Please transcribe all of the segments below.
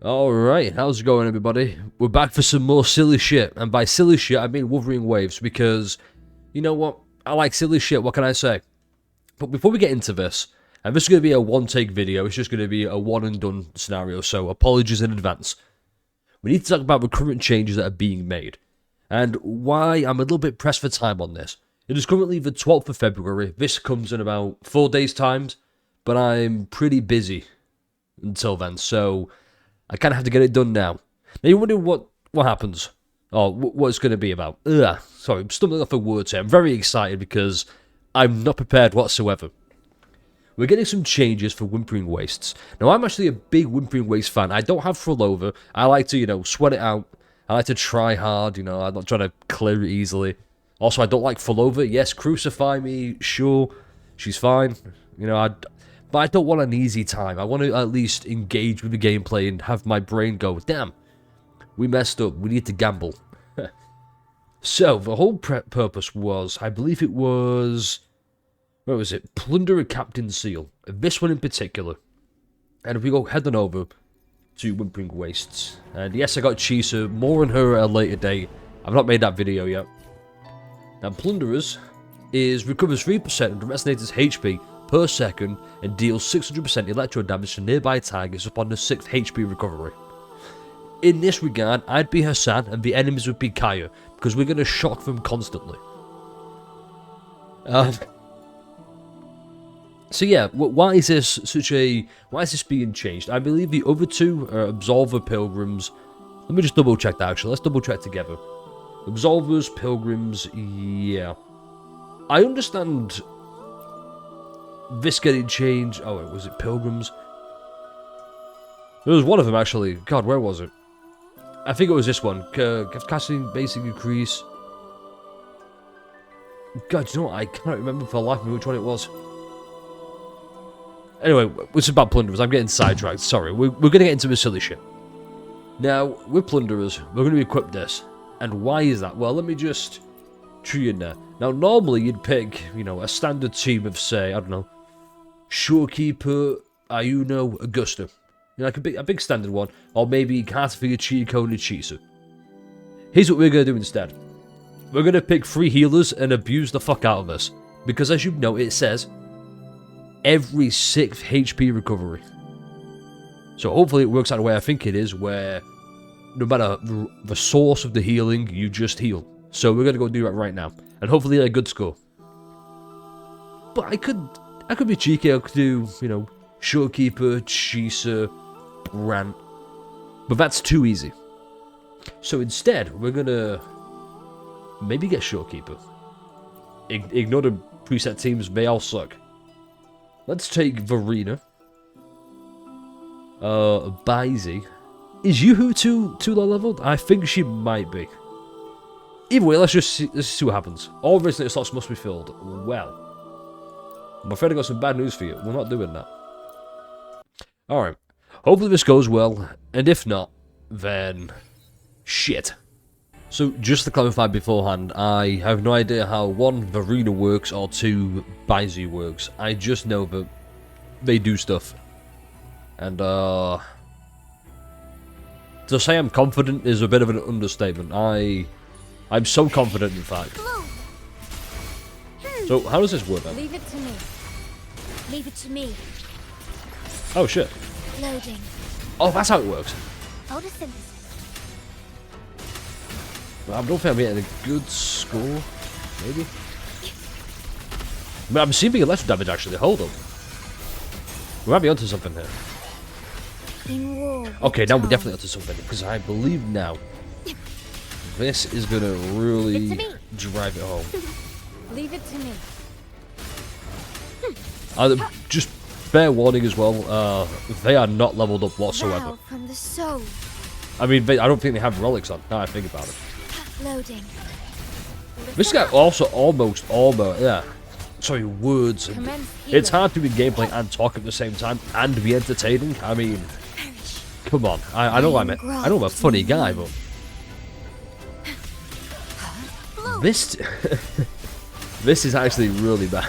Alright, how's it going everybody? We're back for some more silly shit, and by silly shit I mean Wuthering Waves, because, you know what, I like silly shit, what can I say? But before we get into this, and this is going to be a one-take video, it's just going to be a one-and-done scenario, so apologies in advance. We need to talk about the current changes that are being made, and why I'm a little bit pressed for time on this. It is currently the 12th of February, this comes in about 4 days' time, but I'm pretty busy until then, so I kind of have to get it done now. Now you're wondering what happens, or what it's going to be about. Sorry, I'm stumbling off a word here. I'm very excited because I'm not prepared whatsoever. We're getting some changes for Whimpering Wastes. Now I'm actually a big Whimpering Wastes fan. I don't have full over. I like to, sweat it out. I like to try hard, I'm not trying to clear it easily. Also, I don't like full over. Yes, crucify me, sure. She's fine. But I don't want an easy time. I want to at least engage with the gameplay and have my brain go, damn, we messed up. We need to gamble. So, the whole purpose was, I believe it was, where was it? Plunder a Captain Seal. This one in particular. And if we go head on over to Whimpering Wastes. And yes, I got Chisa. More on her at a later date. I've not made that video yet. Now, Plunderers recovers 3% of the resonator's HP per second and deals 600% electro damage to nearby targets upon the 6th HP recovery. In this regard, I'd be Hassan and the enemies would be Kaya, because we're going to shock them constantly. So yeah, why is this being changed? I believe the other two are Absolver Pilgrims. Let me just double check that actually, let's double check together. Absolvers, Pilgrims, yeah. I understand this getting changed. Oh, was it Pilgrims? There was one of them actually. God, where was it? I think it was this one. Casting basic increase. God, you know what? I can't remember for the life of me which one it was. Anyway, it's about Plunderers. I'm getting sidetracked. Sorry. We're going to get into the silly shit. Now, with Plunderers, we're going to equip this. And why is that? Well, let me just tree in there. Now, normally you'd pick, a standard team of, say, I don't know, Shorekeeper, Ayuno, Augusta. Like a big standard one. Or maybe Carterfield, Chico, and Chisa. Here's what we're going to do instead. We're going to pick 3 healers and abuse the fuck out of us. Because as you know, it says every 6th HP recovery. So hopefully it works out the way I think it is, where no matter the source of the healing, you just heal. So we're going to go do that right now. And hopefully a good score. But I could be cheeky, I could do, Shorekeeper, Chisa, Brant. But that's too easy. So instead, we're going to maybe get Shorekeeper. Ignore the preset teams, they all suck. Let's take Verena. Baizi. Is Yuhu too low leveled? I think she might be. Either way, let's just see what happens. All resonator slots must be filled. Well, I'm afraid I got some bad news for you. We're not doing that. Alright. Hopefully this goes well. And if not, then shit. So, just to clarify beforehand, I have no idea how 1, Verena works, or 2, Baizi works. I just know that they do stuff. And, to say I'm confident is a bit of an understatement. I'm so confident, in fact. So, how does this work then? Leave it to me. Leave it to me. Oh, shit. Loading. Oh, that's how it works. Photosynthesis. I don't think I'm getting a good score. Maybe. I'm receiving electric damage, actually. Hold up. We might be onto something here. In war. Okay, now we're definitely onto something, because I believe now this is going to really drive it home. Leave it to me. Just fair warning as well, they are not leveled up whatsoever. Vow from the soul. I mean, I don't think they have relics on, now I think about it. Loading. This guy also almost, yeah. Sorry, words. It's hard to be gameplay and talk at the same time and be entertaining. I mean, come on. I know I'm a funny guy, but this is actually really bad.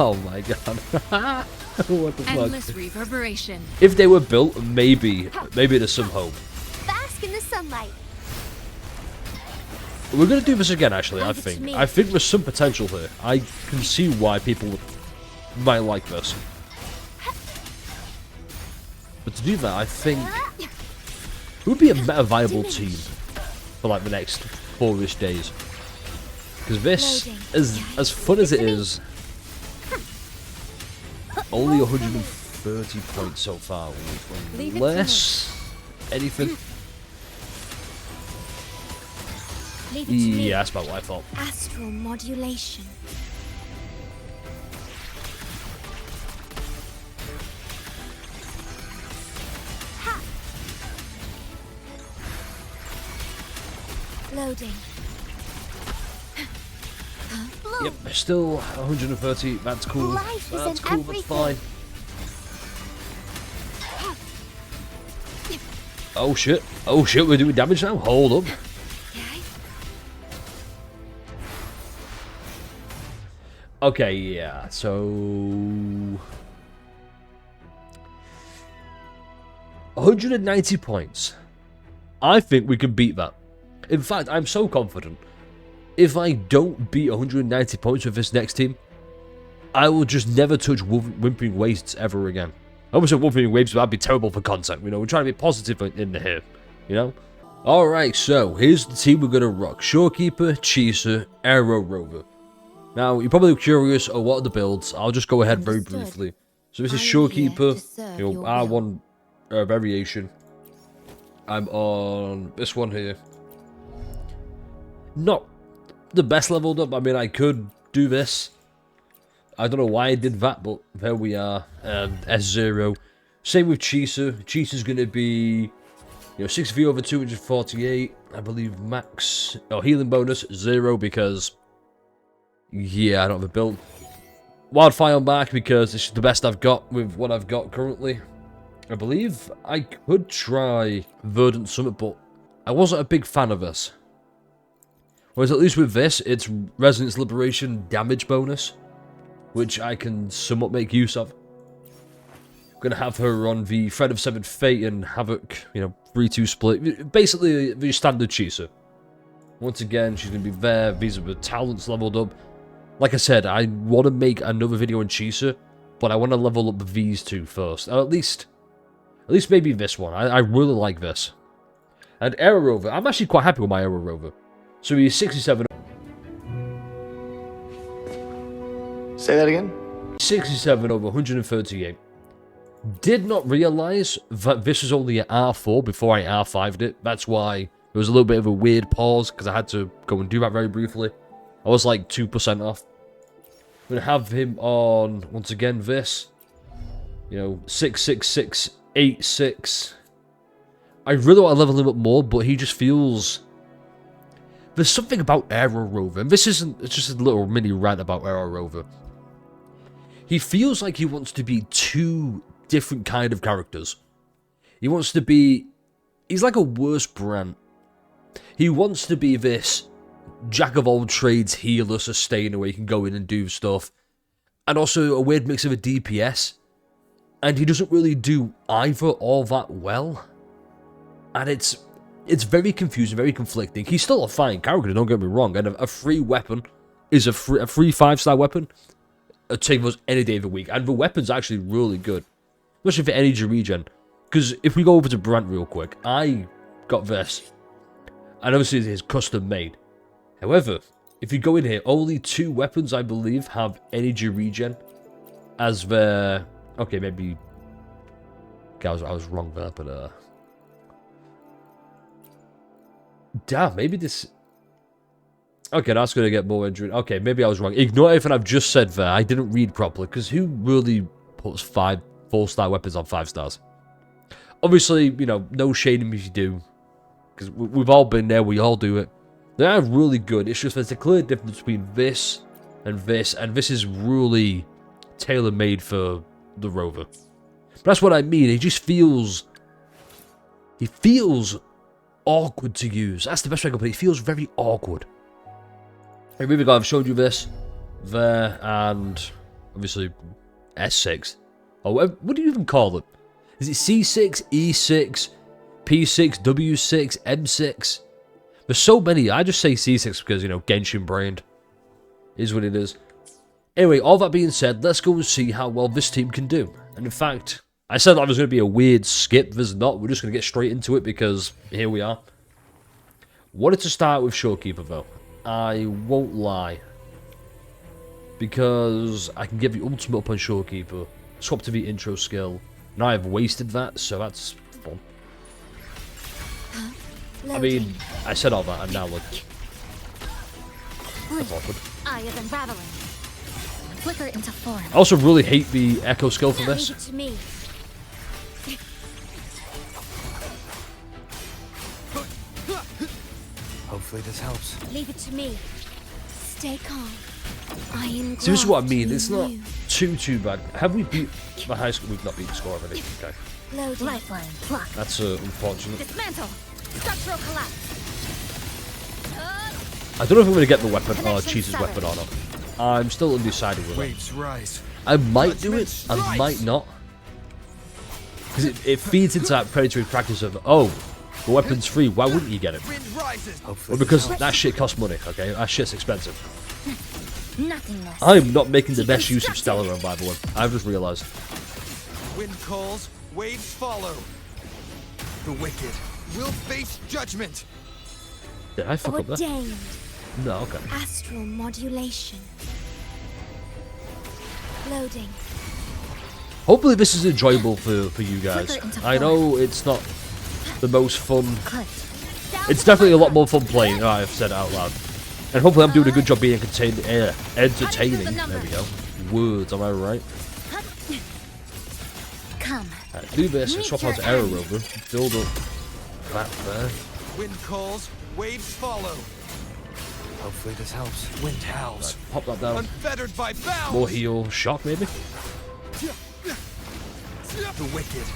Oh my god. What the fuck? Endless reverberation. If they were built, maybe there's some hope. Bask in the sunlight. We're gonna do this again, actually. I Leave it to think. me. I think there's some potential here. I can see why people might like this. But to do that, I think it would be a meta viable team for like the next 4-ish days. Because this, as fun as it is, only 130 points so far. Leave it to Unless anything. Leave it to me. Yeah, that's about what I thought. Astral modulation. Ha! Loading. Yep, still 130. That's cool. Life is That's in cool. That's fine. Oh shit! Oh shit! We're doing damage now. Hold up. Okay, yeah. So 190 points. I think we can beat that. In fact, I'm so confident. If I don't beat 190 points with this next team, I will just never touch Whimpering Wastes ever again. I almost said Wuthering Waves, but that'd be terrible for content. You know, we're trying to be positive in here. You know? Alright, so here's the team we're going to rock. Shorekeeper, Chaser, Aero Rover. Now, you're probably curious, what are the builds? I'll just go ahead very briefly. So this is Shorekeeper, you know, R1 variation. I'm on this one here. Not the best leveled up. I mean, I could do this. I don't know why I did that, but there we are. S0. Same with Chaser. Chaser's going to be, you know, 6v over 248. I believe max. Oh, healing bonus 0 because, yeah, I don't have a build. Wildfire back because it's the best I've got with what I've got currently. I believe I could try Verdant Summit, but I wasn't a big fan of this. Whereas at least with this, it's Resonance Liberation damage bonus, which I can somewhat make use of. I'm going to have her on the Thread of Severed Fate and Havoc, you know, 3-2 split. Basically, the standard Chaser. Once again, she's going to be there. These are the talents leveled up. Like I said, I want to make another video on Chaser, but I want to level up these two first. At least maybe this one. I really like this. And Aero Rover, I'm actually quite happy with my Aero Rover. So he's 67. Say that again? 67 over 138. Did not realise that this was only an R4 before I R5'd it. That's why there was a little bit of a weird pause, because I had to go and do that very briefly. I was like 2% off. I'm going to have him on, once again, this. You know, 666, 86. I really want to level him up more, but he just feels... There's something about Aero Rover, and this isn't, it's just a little mini rant about Aero Rover. He feels like he wants to be two different kind of characters. He wants to be... He's like a worse Brant. He wants to be this jack of all trades healer, sustainer, where he can go in and do stuff. And also a weird mix of a DPS. And he doesn't really do either all that well. And it's very confusing, very conflicting. He's still a fine character, don't get me wrong. And a free weapon is a free 5-star weapon. It'll take us any day of the week. And the weapon's actually really good. Especially for energy regen. Because if we go over to Brant real quick, I got this. And obviously it's custom made. However, if you go in here, only 2 weapons, I believe, have energy regen as their... Okay, maybe... Okay, I was wrong there, but... Damn, maybe this... Okay, that's going to get more injury. Okay, maybe I was wrong. Ignore everything I've just said there. I didn't read properly, because who really puts 4-star weapons on 5 stars? Obviously, you know, no shading if you do, because we've all been there, we all do it. They are really good. It's just there's a clear difference between this, and this is really tailor-made for the Rover. But that's what I mean. He just feels... He feels awkward to use. That's the best way I can put it. He feels very awkward. Hey, moving on, I've showed you this, there, and obviously S6. Or what do you even call it? Is it C6, E6, P6, W6, M6? There's so many. I just say C6 because, you know, Genshin brained. Is what it is. Anyway, all that being said, let's go and see how well this team can do. And in fact, I said that was going to be a weird skip. There's not. We're just going to get straight into it because here we are. Wanted to start with Showkeeper though. I won't lie. Because I can give the ultimate up on Showkeeper. Swap to the intro skill. Now I've wasted that, so that's fun. I mean, I said all that and now look. That's awkward. Eye of unraveling. Flicker into form. I also really hate the echo skill for this. Leave it to me. Hopefully this helps. Leave it to me. Stay calm. Iron See, this is what I mean. graft It's you not knew. too bad. Have we beat the high school? We've not beat the score already. Okay. Loading. Lifeline. Block. That's unfortunate. Dismantle. Structural collapse. I don't know if I'm going to get the weapon or Connection Cheese's severed. weapon or not. I'm still undecided with it. Waves rise. I might do Judgment it, I strikes. might not. Because it feeds into that predatory practice of, oh, the weapon's free, why wouldn't you get it? Wind rises. Hopefully Well, because that shit costs money, okay? That shit's expensive. Nothingness. I'm not making the best use of Stellaron, by the way. I've just realised. wind calls, waves follow. The wicked will face judgment. Did I fuck up there? Ordained. No, okay. Astral modulation. Loading. Hopefully this is enjoyable for you guys. Flicker into I know it's not the most fun. Clipped. It's definitely a lot more fun playing. Oh, I've said it out loud. And hopefully I'm doing a good job being entertaining. There we go. Words, am I right? Come. Right, do this and swap out to Arrow Rover. Build up that there. Wind calls, waves follow. Hopefully this helps. Wind howls. Pop that down. Unfettered by bounds. More heal. Shock, maybe? The wicked.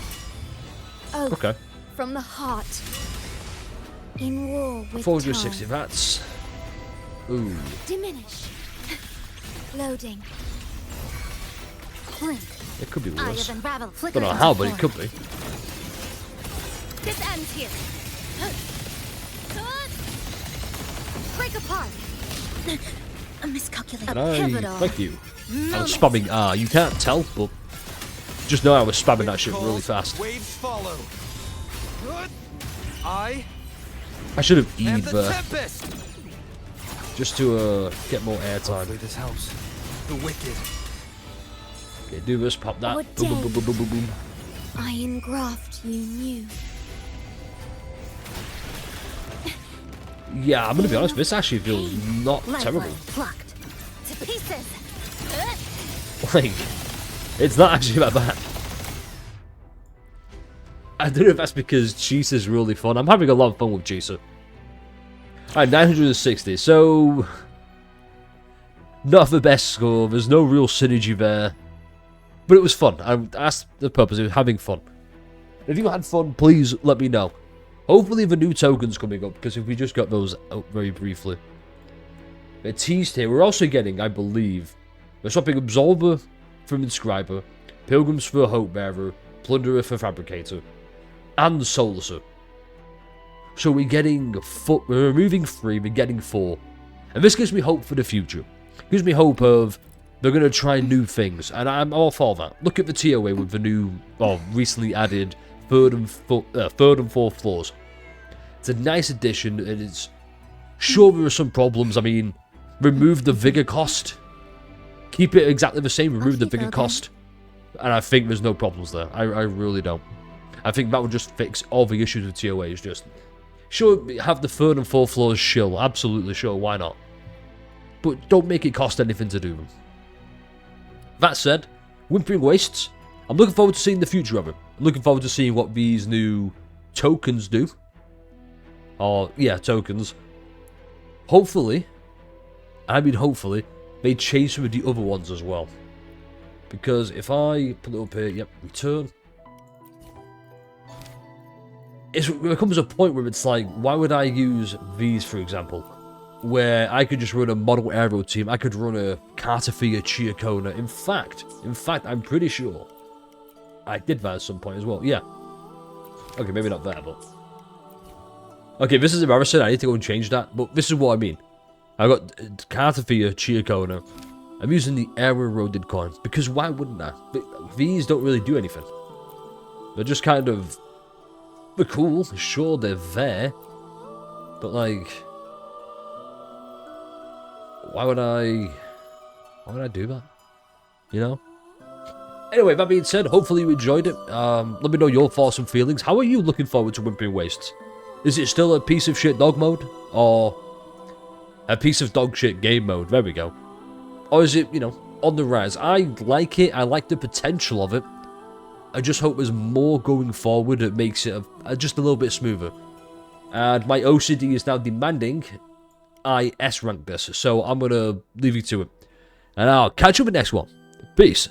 Oath Okay. from the heart. In war with 460, time. that's... Ooh. Diminish. Loading. Blink. It could be Eye worse. of unravel. Flicker Don't know into how, but form. it could be. This ends here. Break apart. A miscalculation. And I... Pivotal. Thank you. I was spamming R. You can't tell, but... Just know I was spamming that shit really fast. Waves follow. I I should have am E'd the there. tempest. Just to get more airtime. this helps. The wicked. Okay, do this, pop that. What Boom, boom, boom, day? boom, boom, boom, boom. Iron graft you knew. Yeah, I'm gonna be honest, this actually feels not terrible. Lifeline plucked. To pieces. Like, it's not actually that bad. I don't know if that's because Cheese is really fun. I'm having a lot of fun with Cheese. Alright, 960. So, not the best score. There's no real synergy there. But it was fun. That's the purpose, of having fun. If you had fun, please let me know. Hopefully the new tokens coming up, because if we just got those out very briefly. They're teased here. We're also getting, I believe, we're swapping Absolver from Inscriber, Pilgrims for Hope Bearer, Plunderer for Fabricator, and Solacer. So we're getting we're removing 3, we're getting 4. And this gives me hope for the future. Gives me hope of they're going to try new things, and I'm all for that. Look at the TOA with the new, recently added third and fourth floors. It's a nice addition, and it's sure there are some problems. I mean, remove the vigor cost, keep it exactly the same. Remove the vigor cost, and I think there's no problems there. I really don't. I think that would just fix all the issues with TOAs. Just sure, have the third and fourth floors chill. Absolutely sure, why not? But don't make it cost anything to do them. That said, Whimpering Wastes, I'm looking forward to seeing the future of it. I'm looking forward to seeing what these new tokens do. Or, yeah, tokens. Hopefully, I mean hopefully, they change some of the other ones as well. Because if I put it up here, yep, return. There comes a point where it's like, why would I use these, for example? Where I could just run a model aero team, I could run a Cartafia Chiacona. In fact, I'm pretty sure I did that at some point as well. Yeah. Okay, maybe not there, but... Okay, this is embarrassing. I need to go and change that. But this is what I mean. I got Cartafia, Chiacona. I'm using the error-eroded coin. Because why wouldn't I? These don't really do anything. They're just kind of... They're cool. Sure, they're there. But, like... Why would I do that? You know? Anyway, that being said, hopefully you enjoyed it. Let me know your thoughts and feelings. How are you looking forward to Whimpering Wastes? Is it still a piece of shit dog mode? Or a piece of dog shit game mode? There we go. Or is it, you know, on the rise? I like it. I like the potential of it. I just hope there's more going forward that makes it just a little bit smoother. And my OCD is now demanding I S rank this. So I'm going to leave you to it. And I'll catch you in the next one. Peace.